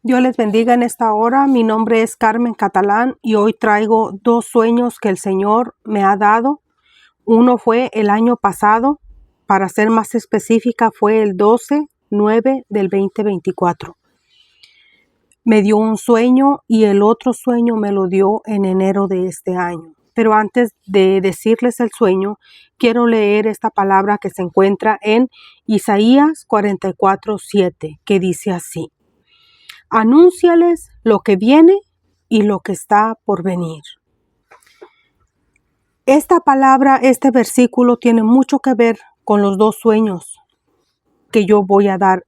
Dios les bendiga en esta hora. Mi nombre es Carmen Catalán y hoy traigo 2 sueños que el Señor me ha dado. Uno fue el año pasado, para ser más específica fue el 12/9 del 2024. Me dio un sueño y el otro sueño me lo dio en enero de este año. Pero antes de decirles el sueño, quiero leer esta palabra que se encuentra en Isaías 44:7, que dice así: Anúnciales lo que viene y lo que está por venir. Esta palabra, este versículo tiene mucho que ver con los 2 sueños que yo voy a dar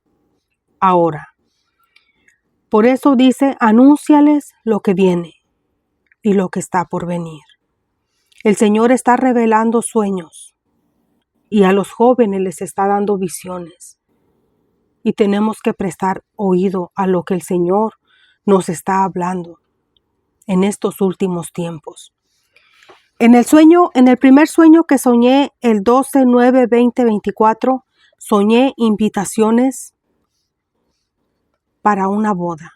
ahora. Por eso dice, anúnciales lo que viene y lo que está por venir. El Señor está revelando sueños y a los jóvenes les está dando visiones. Y tenemos que prestar oído a lo que el Señor nos está hablando en estos últimos tiempos. En el primer sueño que soñé, el 12/9/2024, soñé invitaciones para una boda,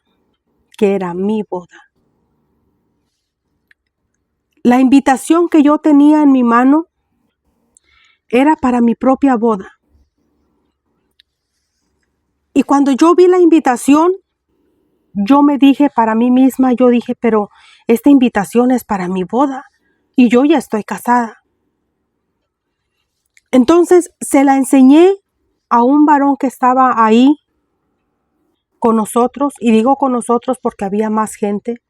que era mi boda. La invitación que yo tenía en mi mano era para mi propia boda. Y cuando yo vi la invitación, yo me dije para mí misma, pero esta invitación es para mi boda y yo ya estoy casada. Entonces se la enseñé a un varón que estaba ahí con nosotros, y digo con nosotros porque había más gente.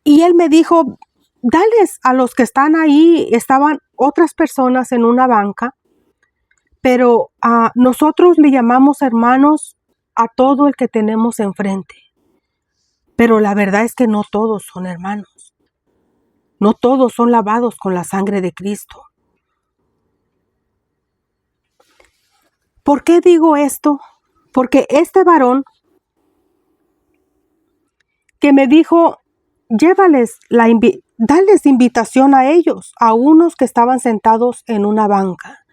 Y él me dijo, dales a los que están ahí. Estaban otras personas en una banca, pero nosotros le llamamos hermanos a todo el que tenemos enfrente. Pero la verdad es que no todos son hermanos. No todos son lavados con la sangre de Cristo. ¿Por qué digo esto? Porque este varón que me dijo, dales invitación a ellos, a unos que estaban sentados en una banca.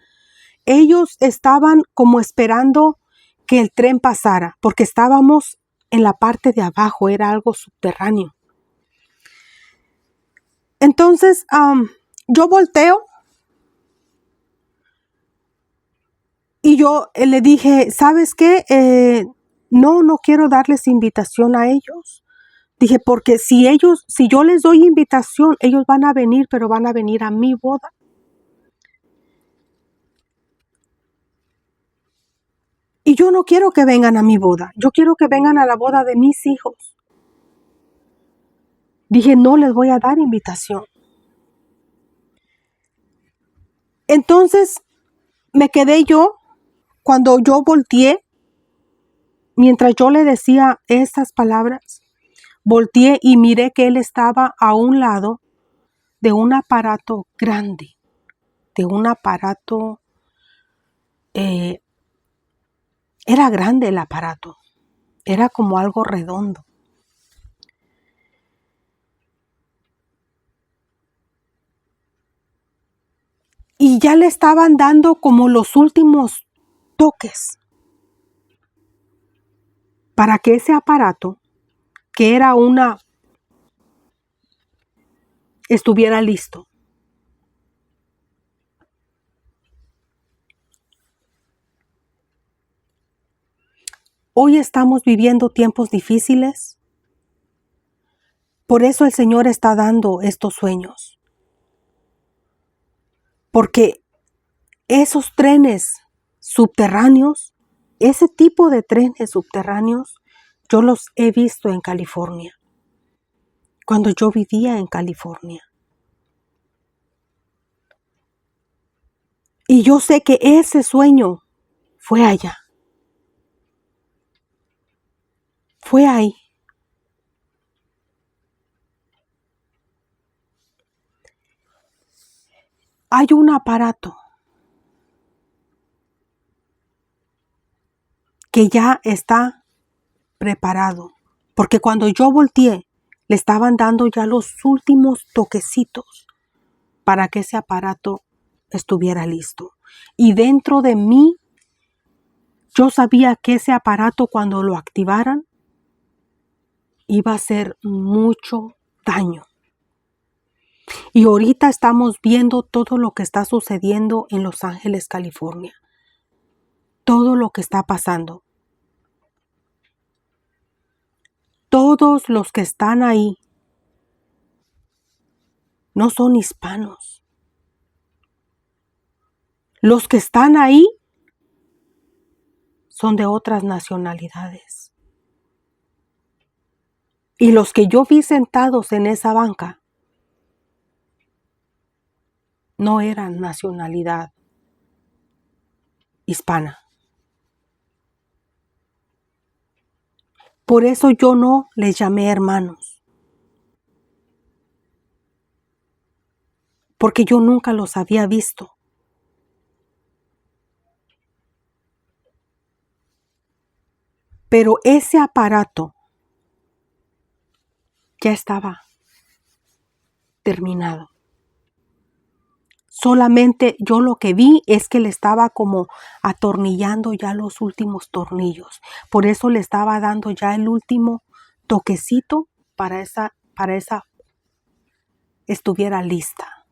Ellos estaban como esperando que el tren pasara, porque estábamos en la parte de abajo, era algo subterráneo. Entonces, yo volteo y yo le dije, ¿sabes qué? No quiero darles invitación a ellos. Dije, porque si yo les doy invitación, ellos van a venir, pero van a venir a mi boda. Y yo no quiero que vengan a mi boda. Yo quiero que vengan a la boda de mis hijos. Dije, no les voy a dar invitación. Entonces, me quedé yo, cuando yo volteé, mientras yo le decía estas palabras, volteé y miré que él estaba a un lado de un aparato grande, de un aparato, era grande el aparato, era como algo redondo. Y ya le estaban dando como los últimos toques para que ese aparato, que era estuviera listo. Hoy estamos viviendo tiempos difíciles. Por eso el Señor está dando estos sueños. Porque esos trenes subterráneos, ese tipo de trenes subterráneos, yo los he visto en California, cuando yo vivía en California. Y yo sé que ese sueño fue allá. Fue ahí. Hay un aparato que ya está preparado, porque cuando yo volteé, le estaban dando ya los últimos toquecitos para que ese aparato estuviera listo. Y dentro de mí Yo sabía que ese aparato, cuando lo activaran, iba a hacer mucho daño. Y ahorita estamos viendo todo lo que está sucediendo en Los Ángeles, California. Todo lo que está pasando. Todos los que están ahí no son hispanos. Los que están ahí son de otras nacionalidades. Y los que yo vi sentados en esa banca no eran nacionalidad hispana. Por eso yo no les llamé hermanos. Porque yo nunca los había visto. Pero ese aparato ya estaba terminado. Solamente yo lo que vi es que le estaba como atornillando ya los últimos tornillos. Por eso le estaba dando ya el último toquecito para esa estuviera lista.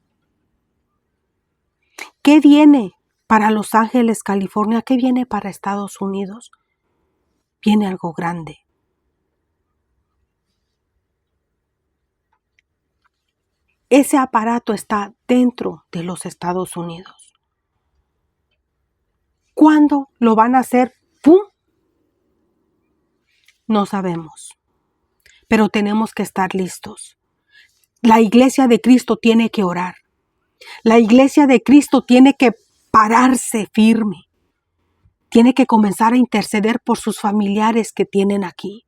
¿Qué viene para Los Ángeles, California? ¿Qué viene para Estados Unidos? Viene algo grande. Ese aparato está dentro de los Estados Unidos. ¿Cuándo lo van a hacer? ¡Pum! No sabemos. Pero tenemos que estar listos. La iglesia de Cristo tiene que orar. La iglesia de Cristo tiene que pararse firme. Tiene que comenzar a interceder por sus familiares que tienen aquí.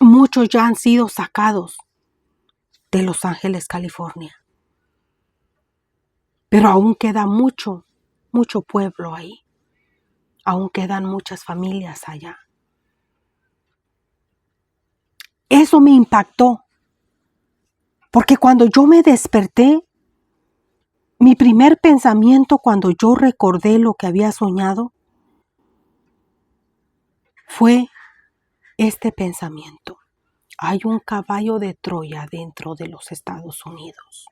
Muchos ya han sido sacados de Los Ángeles, California. Pero aún queda mucho pueblo ahí. Aún quedan muchas familias allá. Eso me impactó. Porque cuando yo me desperté, mi primer pensamiento cuando yo recordé lo que había soñado fue este pensamiento. Hay un caballo de Troya dentro de los Estados Unidos.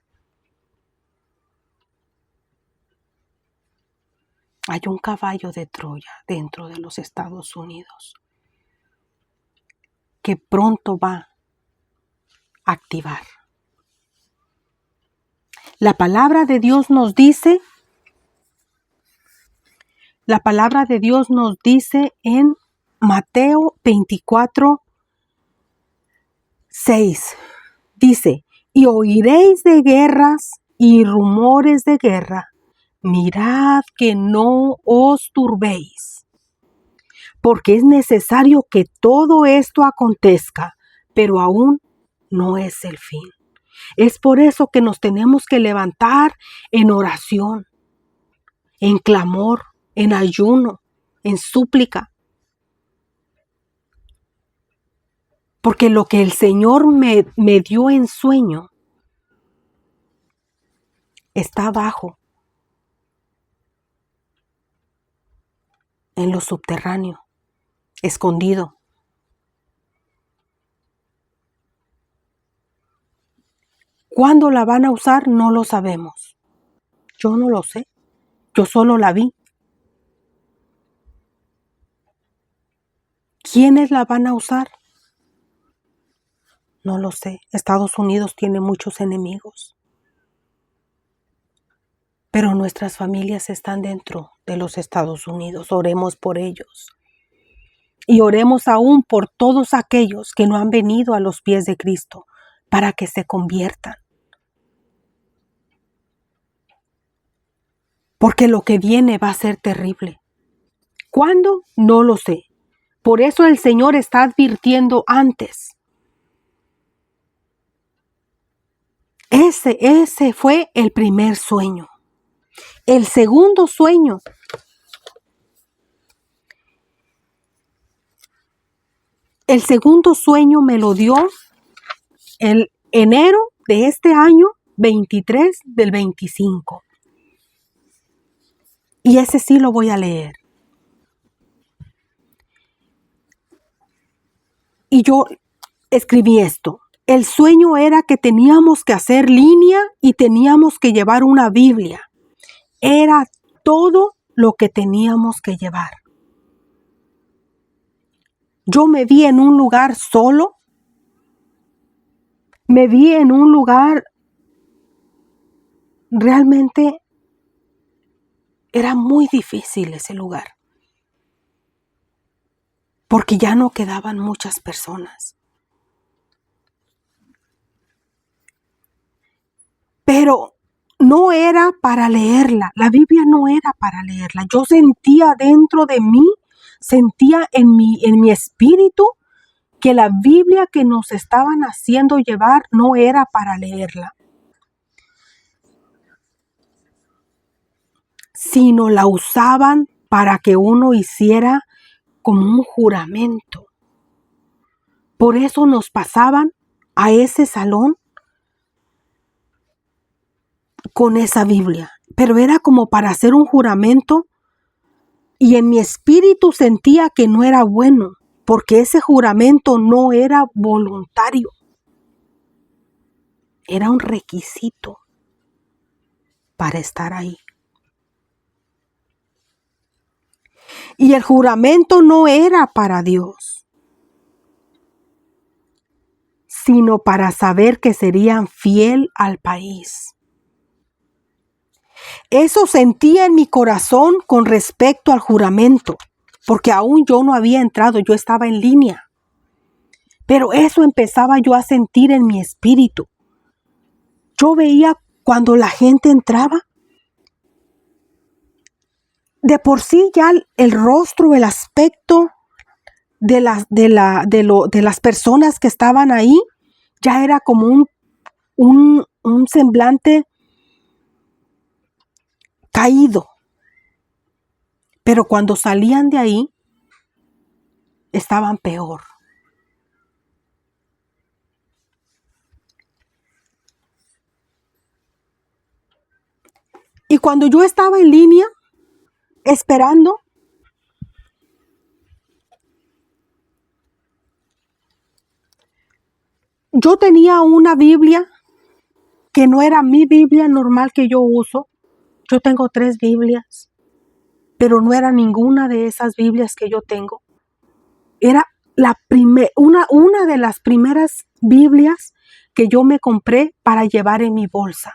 Hay un caballo de Troya dentro de los Estados Unidos que pronto va a activar. La palabra de Dios nos dice en Mateo 24:6. Dice, y oiréis de guerras y rumores de guerra. Mirad que no os turbéis, porque es necesario que todo esto acontezca, pero aún no es el fin. Es por eso que nos tenemos que levantar en oración, en clamor, en ayuno, en súplica. Porque lo que el Señor me dio en sueño está abajo, en lo subterráneo, escondido. ¿Cuándo la van a usar? No lo sabemos. Yo no lo sé. Yo solo la vi. ¿Quiénes la van a usar? No lo sé. Estados Unidos tiene muchos enemigos. Pero nuestras familias están dentro de los Estados Unidos. Oremos por ellos. Y oremos aún por todos aquellos que no han venido a los pies de Cristo para que se conviertan. Porque lo que viene va a ser terrible. ¿Cuándo? No lo sé. Por eso el Señor está advirtiendo antes. Ese fue el primer sueño. El segundo sueño. El segundo sueño me lo dio el enero de este año 23 del 25. Y ese sí lo voy a leer. Y yo escribí esto. El sueño era que teníamos que hacer línea y teníamos que llevar una Biblia. Era todo lo que teníamos que llevar. Yo me vi en un lugar solo. Me vi en un lugar realmente era muy difícil ese lugar. Porque ya no quedaban muchas personas. Pero no era para leerla. La Biblia no era para leerla. Yo sentía dentro de mí, sentía en mi espíritu que la Biblia que nos estaban haciendo llevar no era para leerla, sino la usaban para que uno hiciera como un juramento. Por eso nos pasaban a ese salón con esa Biblia, pero era como para hacer un juramento y en mi espíritu sentía que no era bueno, porque ese juramento no era voluntario, era un requisito para estar ahí. Y el juramento no era para Dios, sino para saber que serían fiel al país. Eso sentía en mi corazón con respecto al juramento, porque aún yo no había entrado, yo estaba en línea. Pero eso empezaba yo a sentir en mi espíritu. Yo veía cuando la gente entraba, de por sí ya el rostro, el aspecto de las personas que estaban ahí, ya era como un semblante caído. Pero cuando salían de ahí, estaban peor. Y cuando yo estaba en línea, esperando, yo tenía una Biblia que no era mi Biblia normal que yo uso. Yo tengo 3 Biblias, pero no era ninguna de esas Biblias que yo tengo. Era una de las primeras Biblias que yo me compré para llevar en mi bolsa.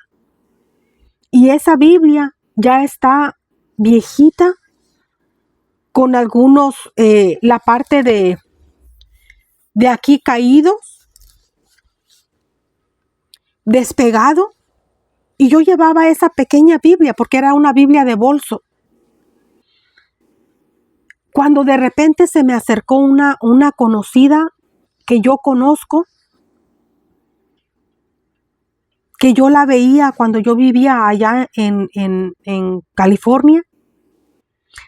Y esa Biblia ya está viejita, con algunos, la parte de aquí caídos, despegado. Y yo llevaba esa pequeña Biblia porque era una Biblia de bolso. Cuando de repente se me acercó una conocida que yo conozco, que yo la veía cuando yo vivía allá en California,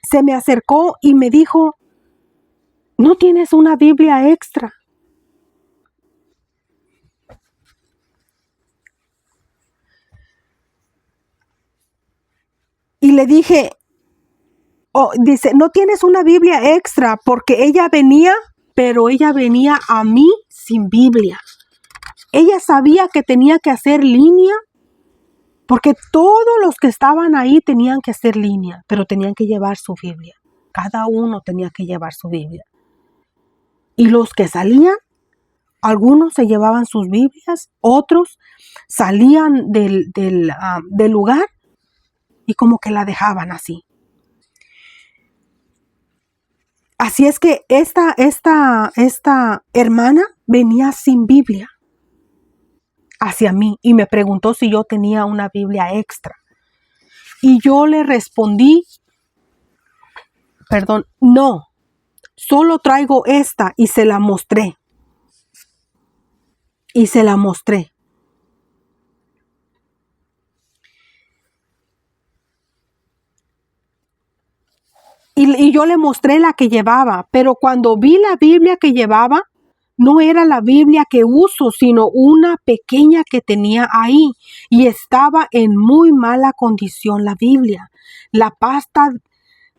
se me acercó y me dijo, ¿no tienes una Biblia extra? Y le dije, dice, no tienes una Biblia extra, porque ella venía, pero ella venía a mí sin Biblia. Ella sabía que tenía que hacer línea, porque todos los que estaban ahí tenían que hacer línea, pero tenían que llevar su Biblia. Cada uno tenía que llevar su Biblia. Y los que salían, algunos se llevaban sus Biblias, otros salían del lugar y como que la dejaban así. Así es que esta hermana venía sin Biblia hacia mí y me preguntó si yo tenía una Biblia extra. Y yo le respondí, no, solo traigo esta, y se la mostré. Y se la mostré. Y yo le mostré la que llevaba, pero cuando vi la Biblia que llevaba, no era la Biblia que uso, sino una pequeña que tenía ahí. Y estaba en muy mala condición la Biblia. La pasta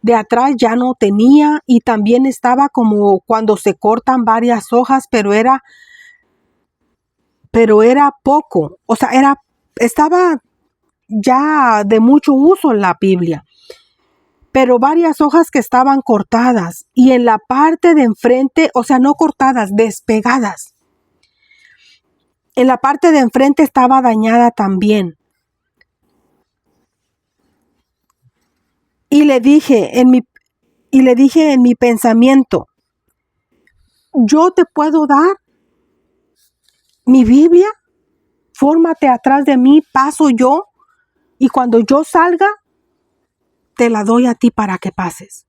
de atrás ya no tenía, y también estaba como cuando se cortan varias hojas, pero era poco, o sea, estaba ya de mucho uso en la Biblia, pero varias hojas que estaban cortadas, y en la parte de enfrente, o sea, no cortadas, despegadas. En la parte de enfrente estaba dañada también. Y le dije en mi pensamiento, yo te puedo dar mi Biblia, fórmate atrás de mí, paso yo, y cuando yo salga, te la doy a ti para que pases.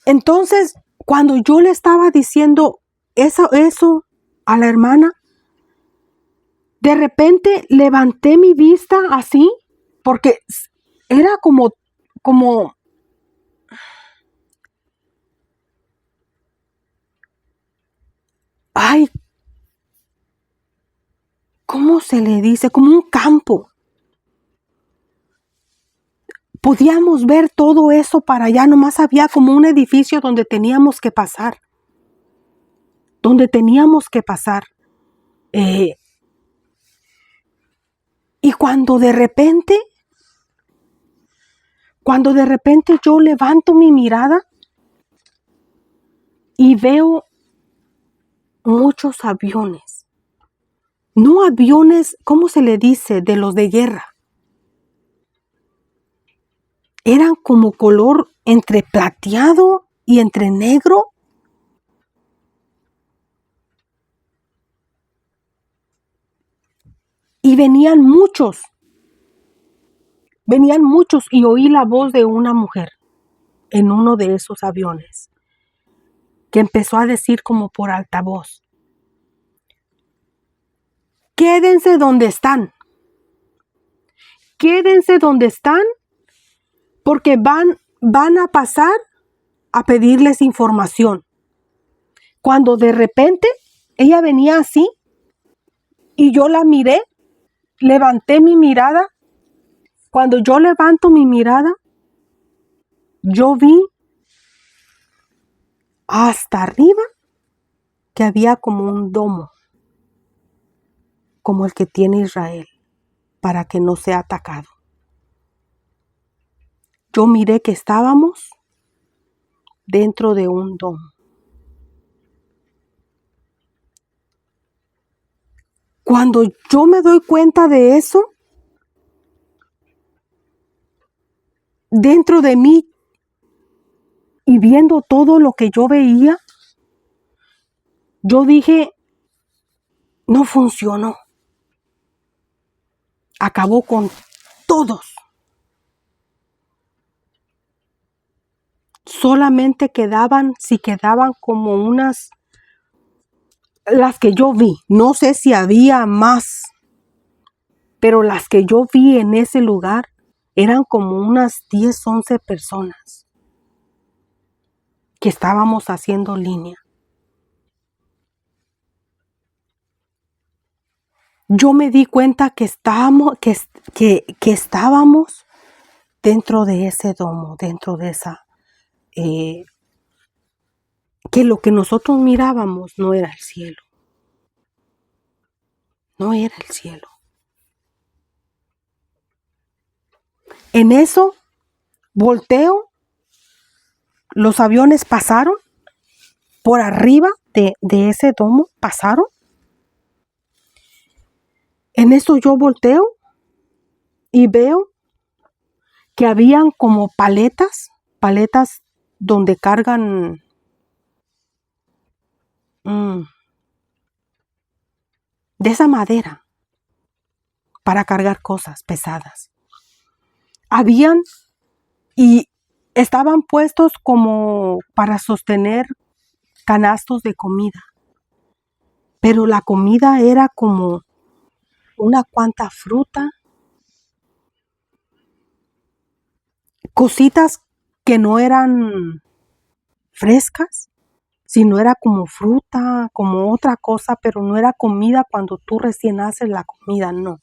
Entonces, cuando yo le estaba diciendo eso a la hermana, de repente levanté mi vista así, porque era como, ay, ¿cómo se le dice? Como un campo. Podíamos ver todo eso para allá, nomás había como un edificio donde teníamos que pasar. Y cuando de repente yo levanto mi mirada y veo muchos aviones. No aviones, ¿cómo se le dice? De los de guerra. Eran como color entre plateado y entre negro. Y venían muchos, y oí la voz de una mujer en uno de esos aviones que empezó a decir como por altavoz: quédense donde están, porque van a pasar a pedirles información. Cuando de repente ella venía así y yo la miré, levanté mi mirada. Cuando yo levanto mi mirada, yo vi hasta arriba que había como un domo, como el que tiene Israel, para que no sea atacado. Yo miré que estábamos dentro de un domo. Cuando yo me doy cuenta de eso, dentro de mí y viendo todo lo que yo veía, yo dije, no funcionó. Acabó con todos. Solamente quedaban como unas, las que yo vi. No sé si había más, pero las que yo vi en ese lugar eran como unas 10, 11 personas que estábamos haciendo línea. Yo me di cuenta que estábamos dentro de ese domo, dentro de esa, que lo que nosotros mirábamos no era el cielo. No era el cielo. En eso, volteo, los aviones pasaron por arriba de ese domo, pasaron. En eso yo volteo y veo que habían como paletas donde cargan de esa madera para cargar cosas pesadas. Habían y estaban puestos como para sostener canastos de comida, pero la comida era como una cuanta fruta, cositas que no eran frescas, sino era como fruta, como otra cosa, pero no era comida cuando tú recién haces la comida, no.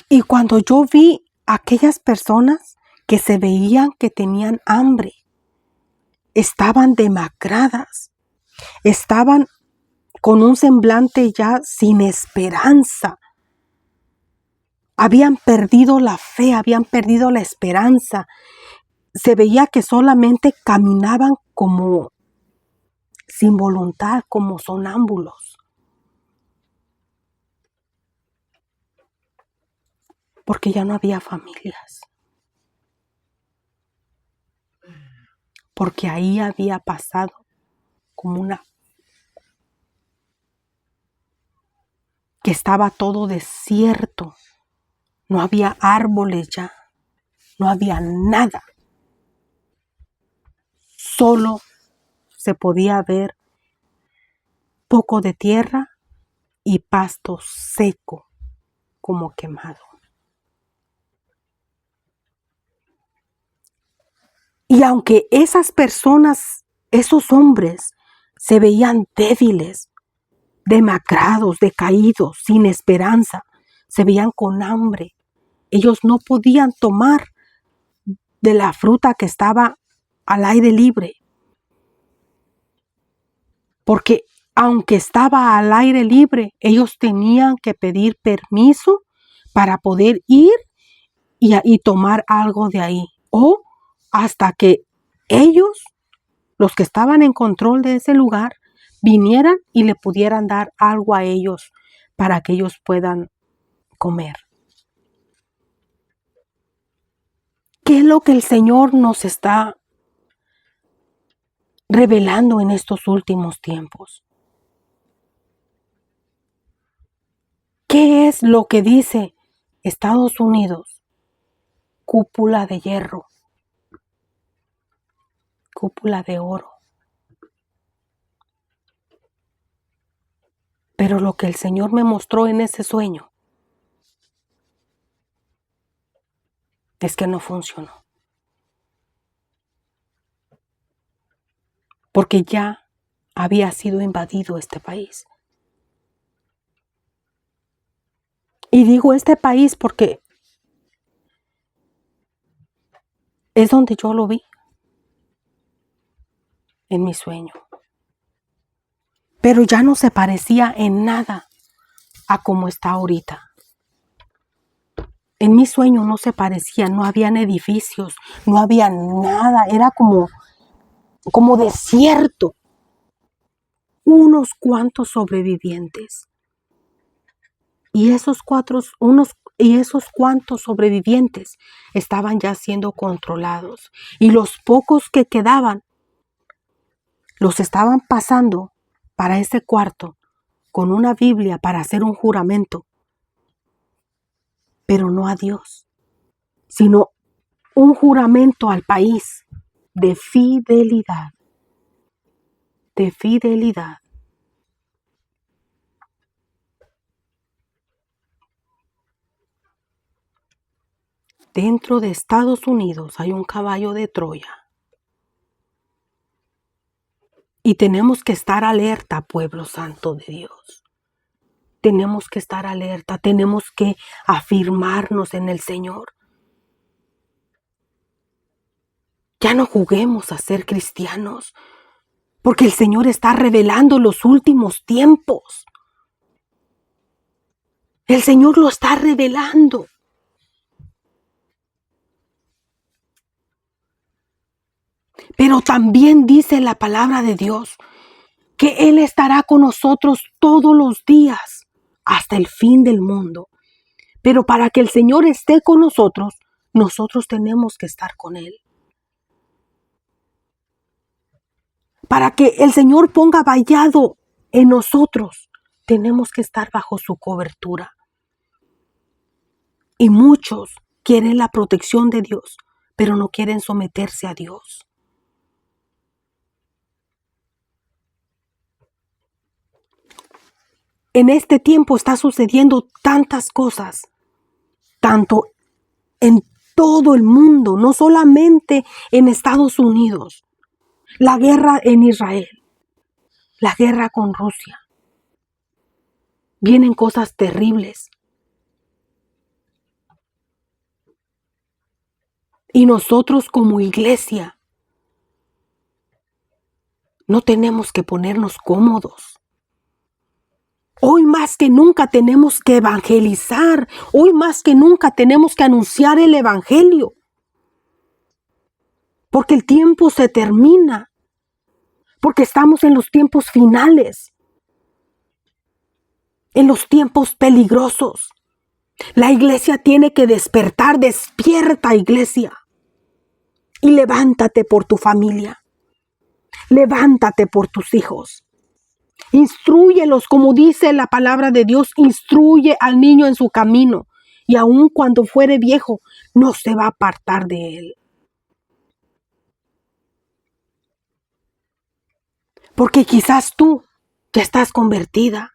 Y cuando yo vi aquellas personas que se veían que tenían hambre, estaban demacradas, estaban con un semblante ya sin esperanza. Habían perdido la fe, habían perdido la esperanza. Se veía que solamente caminaban como sin voluntad, como sonámbulos. Porque ya no había familias. Porque ahí había pasado como que estaba todo desierto. No había árboles ya. No había nada. Solo se podía ver poco de tierra y pasto seco como quemado. Y aunque esas personas, esos hombres, se veían débiles, demacrados, decaídos, sin esperanza, se veían con hambre, ellos no podían tomar de la fruta que estaba al aire libre. Porque aunque estaba al aire libre, ellos tenían que pedir permiso para poder ir y tomar algo de ahí. O hasta que ellos, los que estaban en control de ese lugar, vinieran y le pudieran dar algo a ellos para que ellos puedan comer. ¿Qué es lo que el Señor nos está revelando en estos últimos tiempos? ¿Qué es lo que dice Estados Unidos? Cúpula de hierro, cúpula de oro. Pero lo que el Señor me mostró en ese sueño es que no funcionó. Porque ya había sido invadido este país. Y digo este país porque es donde yo lo vi, en mi sueño. Pero ya no se parecía en nada a como está ahorita. En mi sueño no se parecía, no habían edificios, no había nada, era como desierto. Unos cuantos sobrevivientes. Y esos cuantos sobrevivientes estaban ya siendo controlados. Y los pocos que quedaban los estaban pasando para ese cuarto con una Biblia para hacer un juramento. Pero no a Dios, sino un juramento al país de fidelidad. De fidelidad. Dentro de Estados Unidos hay un caballo de Troya. Y tenemos que estar alerta, pueblo santo de Dios. Tenemos que estar alerta, tenemos que afirmarnos en el Señor. Ya no juguemos a ser cristianos, porque el Señor está revelando los últimos tiempos. El Señor lo está revelando. Pero también dice la palabra de Dios que Él estará con nosotros todos los días hasta el fin del mundo. Pero para que el Señor esté con nosotros, nosotros tenemos que estar con Él. Para que el Señor ponga vallado en nosotros, tenemos que estar bajo su cobertura. Y muchos quieren la protección de Dios, pero no quieren someterse a Dios. En este tiempo está sucediendo tantas cosas, tanto en todo el mundo, no solamente en Estados Unidos. La guerra en Israel, la guerra con Rusia. Vienen cosas terribles. Y nosotros como iglesia no tenemos que ponernos cómodos. Hoy más que nunca tenemos que evangelizar. Hoy más que nunca tenemos que anunciar el evangelio. Porque el tiempo se termina. Porque estamos en los tiempos finales. En los tiempos peligrosos. La iglesia tiene que despertar. Despierta, iglesia. Y levántate por tu familia. Levántate por tus hijos. Instrúyelos, como dice la palabra de Dios, instruye al niño en su camino, y aun cuando fuere viejo, no se va a apartar de él. Porque quizás tú ya estás convertida,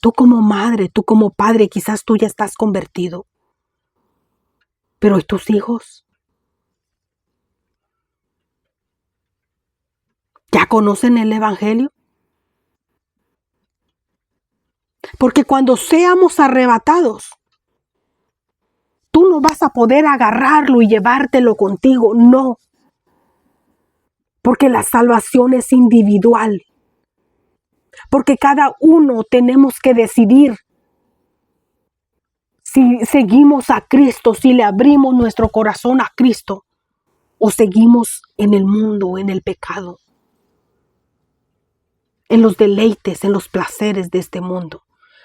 tú como madre, tú como padre, quizás tú ya estás convertido. Pero ¿y tus hijos? ¿Ya conocen el evangelio? Porque cuando seamos arrebatados, tú no vas a poder agarrarlo y llevártelo contigo, no. Porque la salvación es individual. Porque cada uno tenemos que decidir si seguimos a Cristo, si le abrimos nuestro corazón a Cristo, o seguimos en el mundo, en el pecado, en los deleites, en los placeres de este mundo.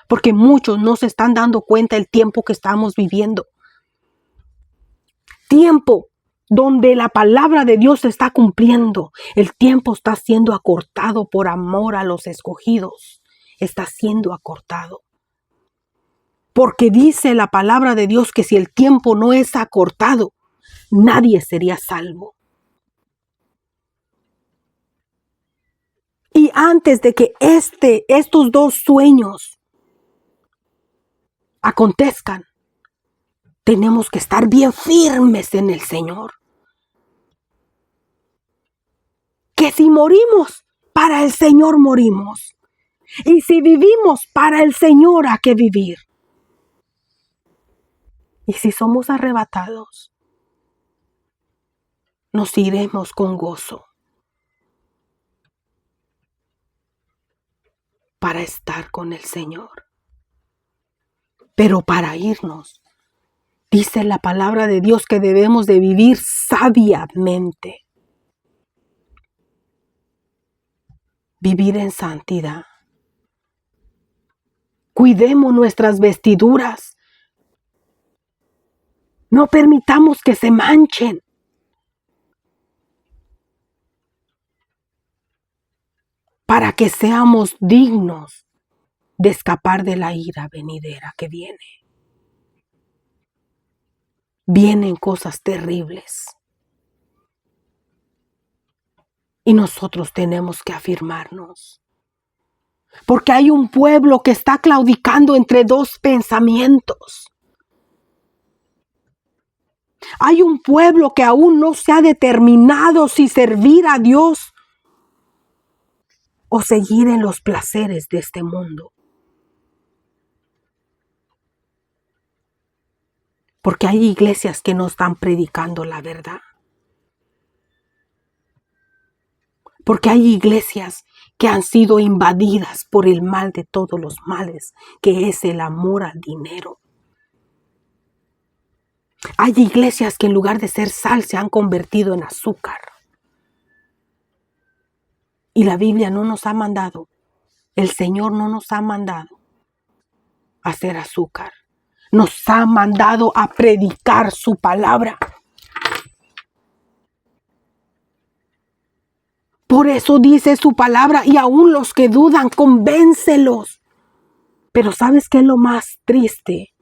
Porque muchos no se están dando cuenta del tiempo que estamos viviendo. Tiempo donde la palabra de Dios se está cumpliendo. El tiempo está siendo acortado por amor a los escogidos. Está siendo acortado. Porque dice la palabra de Dios que si el tiempo no es acortado, nadie sería salvo. Y antes de que estos dos sueños acontezcan, tenemos que estar bien firmes en el Señor. Que si morimos, para el Señor morimos. Y si vivimos, para el Señor hay que vivir. Y si somos arrebatados, nos iremos con gozo para estar con el Señor. Pero para irnos, dice la palabra de Dios que debemos de vivir sabiamente. Vivir en santidad. Cuidemos nuestras vestiduras. No permitamos que se manchen. Para que seamos dignos de escapar de la ira venidera que viene. Vienen cosas terribles. Y nosotros tenemos que afirmarnos. Porque hay un pueblo que está claudicando entre dos pensamientos. Hay un pueblo que aún no se ha determinado si servir a Dios o seguir en los placeres de este mundo. Porque hay iglesias que no están predicando la verdad. Porque hay iglesias que han sido invadidas por el mal de todos los males, que es el amor al dinero. Hay iglesias que en lugar de ser sal se han convertido en azúcar. Y la Biblia no nos ha mandado, el Señor no nos ha mandado a hacer azúcar. Nos ha mandado a predicar su palabra. Por eso dice su palabra, y aún los que dudan, convéncelos. Pero ¿sabes qué es lo más triste?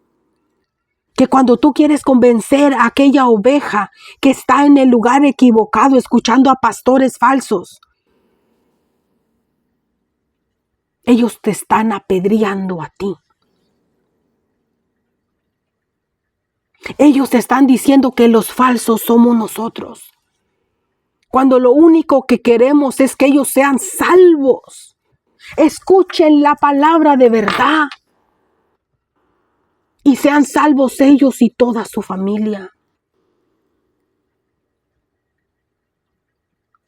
Que cuando tú quieres convencer a aquella oveja que está en el lugar equivocado, escuchando a pastores falsos, ellos te están apedreando a ti. Ellos te están diciendo que los falsos somos nosotros. Cuando lo único que queremos es que ellos sean salvos. Escuchen la palabra de verdad. Y sean salvos ellos y toda su familia.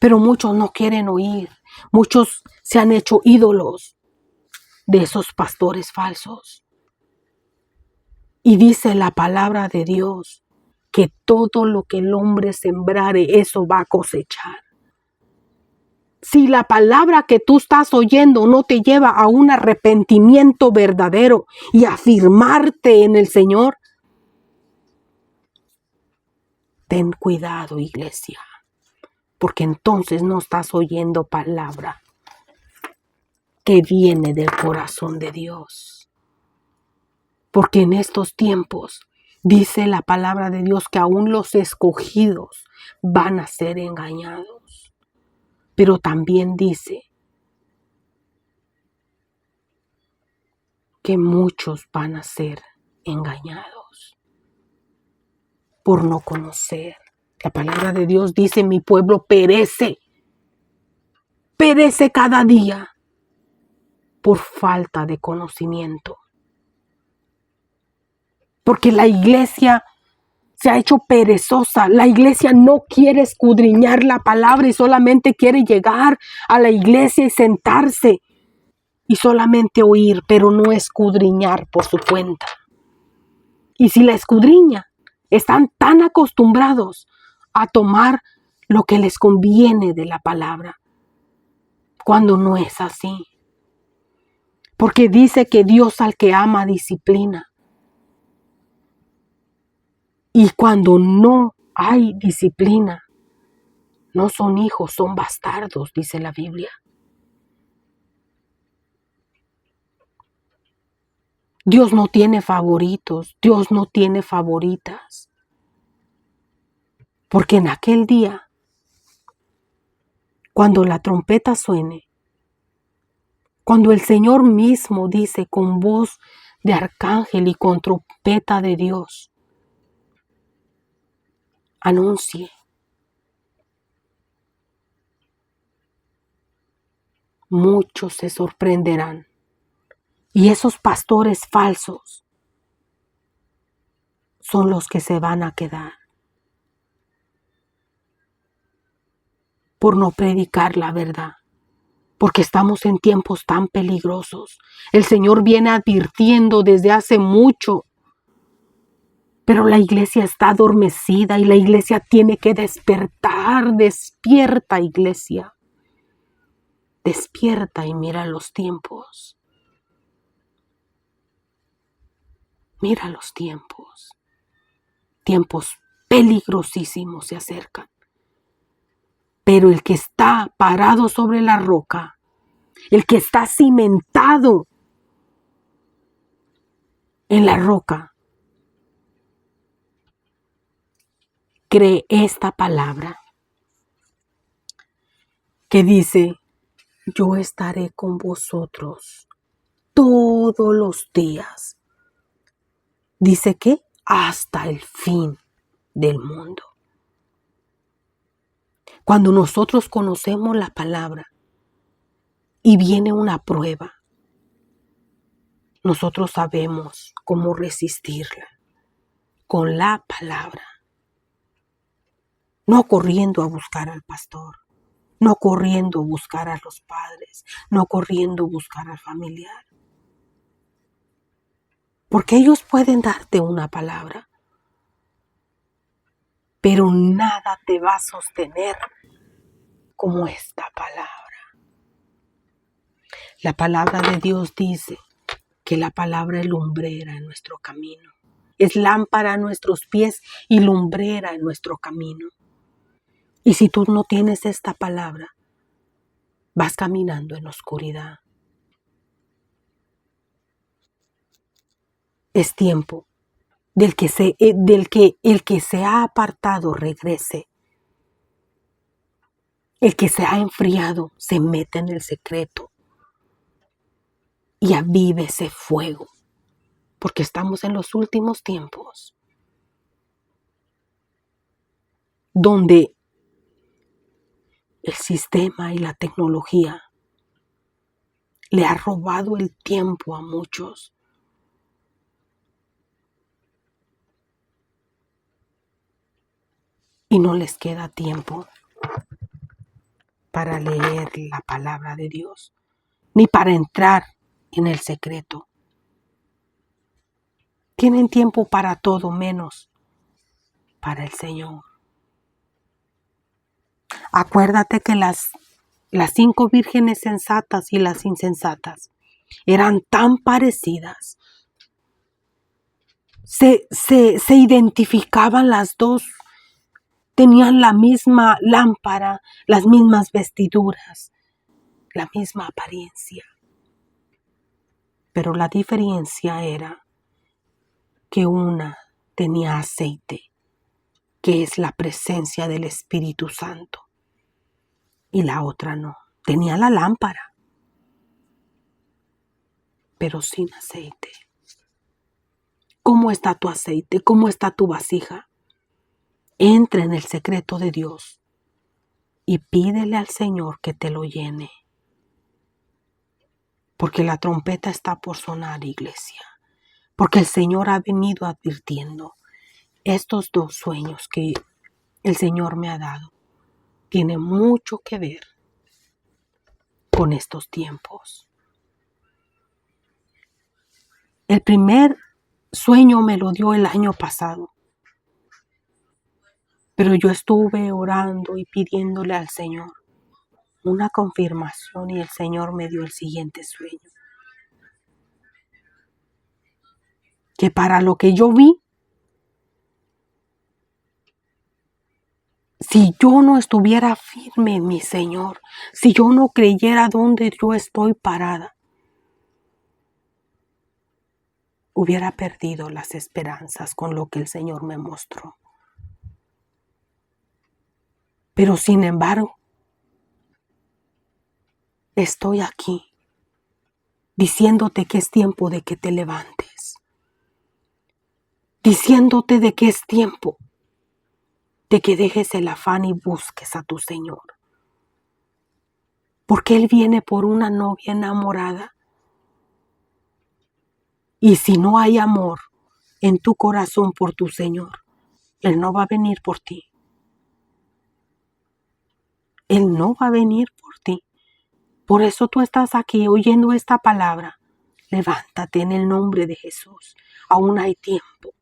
Pero muchos no quieren oír. Muchos se han hecho ídolos de esos pastores falsos. Y dice la palabra de Dios que todo lo que el hombre sembrare, eso va a cosechar. Si la palabra que tú estás oyendo no te lleva a un arrepentimiento verdadero y a afirmarte en el Señor, ten cuidado, iglesia, porque entonces no estás oyendo palabra que viene del corazón de Dios. Porque en estos tiempos dice la palabra de Dios que aún los escogidos van a ser engañados. Pero también dice que muchos van a ser engañados por no conocer. La palabra de Dios dice, mi pueblo perece cada día por falta de conocimiento. Porque la iglesia se ha hecho perezosa. La iglesia no quiere escudriñar la palabra y solamente quiere llegar a la iglesia y sentarse y solamente oír, pero no escudriñar por su cuenta. Y si la escudriña, están tan acostumbrados a tomar lo que les conviene de la palabra, cuando no es así. Porque dice que Dios al que ama disciplina. Y cuando no hay disciplina, no son hijos, son bastardos, dice la Biblia. Dios no tiene favoritos, Dios no tiene favoritas. Porque en aquel día, cuando la trompeta suene, cuando el Señor mismo dice con voz de arcángel y con trompeta de Dios, anuncie. Muchos se sorprenderán. Y esos pastores falsos son los que se van a quedar por no predicar la verdad. Porque estamos en tiempos tan peligrosos. El Señor viene advirtiendo desde hace mucho. Pero la iglesia está adormecida y la iglesia tiene que despertar. Despierta, iglesia. Despierta y mira los tiempos. Mira los tiempos. Tiempos peligrosísimos se acercan. Pero el que está parado sobre la roca, el que está cimentado en la roca, cree esta palabra que dice, yo estaré con vosotros todos los días. Dice que hasta el fin del mundo. Cuando nosotros conocemos la palabra y viene una prueba, nosotros sabemos cómo resistirla con la palabra. No corriendo a buscar al pastor, no corriendo a buscar a los padres, no corriendo a buscar al familiar. Porque ellos pueden darte una palabra, pero nada te va a sostener como esta palabra. La palabra de Dios dice que la palabra es lumbrera en nuestro camino. Es lámpara a nuestros pies y lumbrera en nuestro camino. Y si tú no tienes esta palabra, vas caminando en oscuridad. Es tiempo del que el que se ha apartado regrese. El que se ha enfriado se mete en el secreto y avive ese fuego, porque estamos en los últimos tiempos, donde el sistema y la tecnología le ha robado el tiempo a muchos. Y no les queda tiempo para leer la palabra de Dios, ni para entrar en el secreto. Tienen tiempo para todo menos para el Señor. Acuérdate que las 5 vírgenes sensatas y las insensatas eran tan parecidas. Se identificaban las dos, tenían la misma lámpara, las mismas vestiduras, la misma apariencia. Pero la diferencia era que una tenía aceite, que es la presencia del Espíritu Santo, y la otra no. Tenía la lámpara, pero sin aceite. ¿Cómo está tu aceite? ¿Cómo está tu vasija? Entra en el secreto de Dios y pídele al Señor que te lo llene. Porque la trompeta está por sonar, iglesia. Porque el Señor ha venido advirtiendo. Estos 2 sueños que el Señor me ha dado tienen mucho que ver con estos tiempos. El primer sueño me lo dio el año pasado. Pero yo estuve orando y pidiéndole al Señor una confirmación y el Señor me dio el siguiente sueño. Que para lo que yo vi, si yo no estuviera firme en mi Señor, si yo no creyera donde yo estoy parada, hubiera perdido las esperanzas con lo que el Señor me mostró. Pero sin embargo, estoy aquí diciéndote que es tiempo de que te levantes, diciéndote de que es tiempo de que dejes el afán y busques a tu Señor. Porque Él viene por una novia enamorada. Y si no hay amor en tu corazón por tu Señor, Él no va a venir por ti. Él no va a venir por ti. Por eso tú estás aquí oyendo esta palabra. Levántate en el nombre de Jesús. Aún hay tiempo.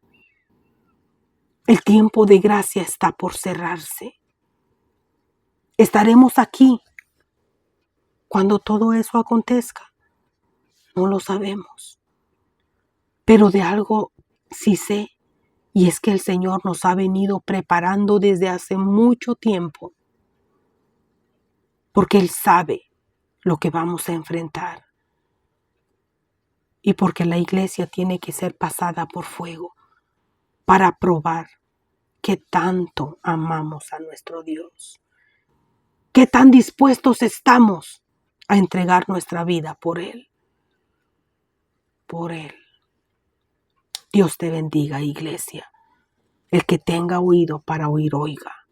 El tiempo de gracia está por cerrarse. Estaremos aquí cuando todo eso acontezca. No lo sabemos. Pero de algo sí sé, y es que el Señor nos ha venido preparando desde hace mucho tiempo, porque Él sabe lo que vamos a enfrentar, y porque la iglesia tiene que ser pasada por fuego para probar qué tanto amamos a nuestro Dios, qué tan dispuestos estamos a entregar nuestra vida por Él, por Él. Dios te bendiga, iglesia. El que tenga oído para oír, oiga.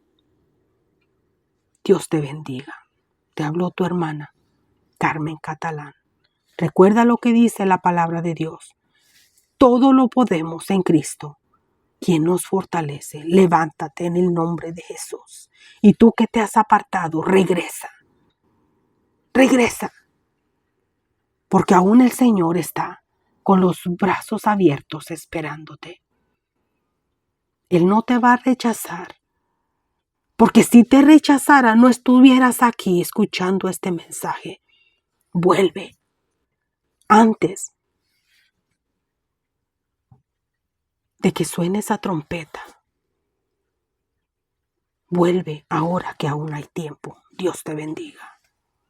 Dios te bendiga. Te habló tu hermana, Carmen Catalán. Recuerda lo que dice la palabra de Dios. Todo lo podemos en Cristo, quien nos fortalece. Levántate en el nombre de Jesús. Y tú que te has apartado, regresa. Regresa. Porque aún el Señor está con los brazos abiertos esperándote. Él no te va a rechazar. Porque si te rechazara, no estuvieras aquí escuchando este mensaje. Vuelve. Antes de que suene esa trompeta. Vuelve ahora que aún hay tiempo. Dios te bendiga.